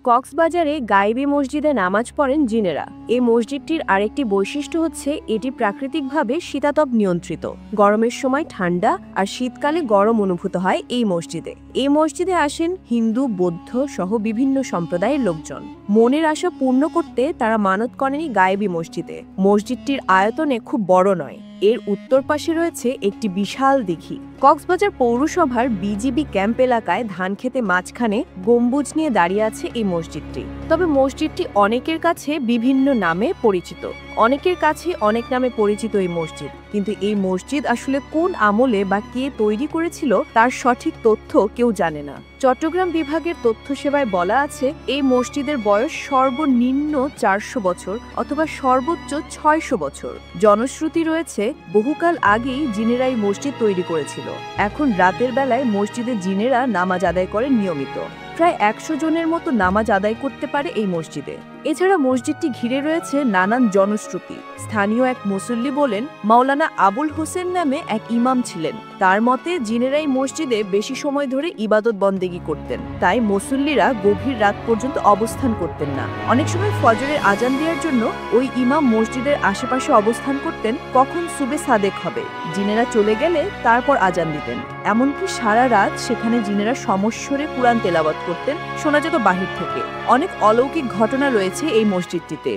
কক্সবাজারে গায়েবী মসজিদে নামাজ পড়েন জিনেরা। এই মসজিদটির আরেকটি বৈশিষ্ট্য হচ্ছে এটি প্রাকৃতিকভাবে শীতাতপ নিয়ন্ত্রিত। গরমের সময় ঠান্ডা আর শীতকালে গরম অনুভূত হয় এই মসজিদে। এই মসজিদে আসেন হিন্দু, বৌদ্ধ সহ বিভিন্ন সম্প্রদায়ের লোকজন। মনের আশা পূর্ণ করতে তারা মানত করেনি গায়েবী মসজিদে। মসজিদটির আয়তনে খুব বড় নয়। এর উত্তর পাশে রয়েছে একটি বিশাল দিঘি। কক্সবাজার পৌরসভার বিজিবি ক্যাম্প এলাকায় ধানক্ষেতে মাঝখানে গম্বুজ নিয়ে দাঁড়িয়ে আছে এই মসজিদটি। তবে মসজিদটি অনেকের কাছে বিভিন্ন নামে পরিচিত। অনেকের কাছে অনেক নামে পরিচিত এই মসজিদ, কিন্তু এই মসজিদ আসলে কোন আমলে বা কে তৈরি করেছিল তার সঠিক তথ্য কেউ জানে না। চট্টগ্রাম বিভাগের তথ্য সেবায় বলা আছে এই মসজিদের বয়স সর্বনিম্ন 400 বছর অথবা সর্বোচ্চ 600 বছর। জনশ্রুতি রয়েছে বহুকাল আগেই জিনেরা এই মসজিদ তৈরি করেছিল। এখন রাতের বেলায় মসজিদে জিনেরা নামাজ আদায় করেন নিয়মিত। প্রায় 100 জনের মতো নামাজ আদায় করতে পারে এই মসজিদে। এছাড়া মসজিদটি ঘিরে রয়েছে নানান জনশ্রুতি। স্থানীয় এক মুসল্লি বলেন, মাওলানা আবুল হোসেন নামে এক ইমাম ছিলেন। তার মতে জিনেরাই মসজিদে বেশি সময় ধরে ইবাদত বন্দেগী করতেন, তাই মুসল্লিরা গভীর রাত পর্যন্ত অবস্থান করতেন না। অনেক সময় ফজরের আজান দেওয়ার জন্য ওই ইমাম মসজিদের আশেপাশে অবস্থান করতেন, কখন সুবে সাদেক হবে। জিনেরা চলে গেলে তারপর আজান দিতেন। এমনকি সারা রাত সেখানে জিনেরা সমস্বরে কুরআন তেলাওয়াত করতেন, শোনা যেত বাহির থেকে। অনেক অলৌকিক ঘটনা রয়েছে এই মসজিদটিতে।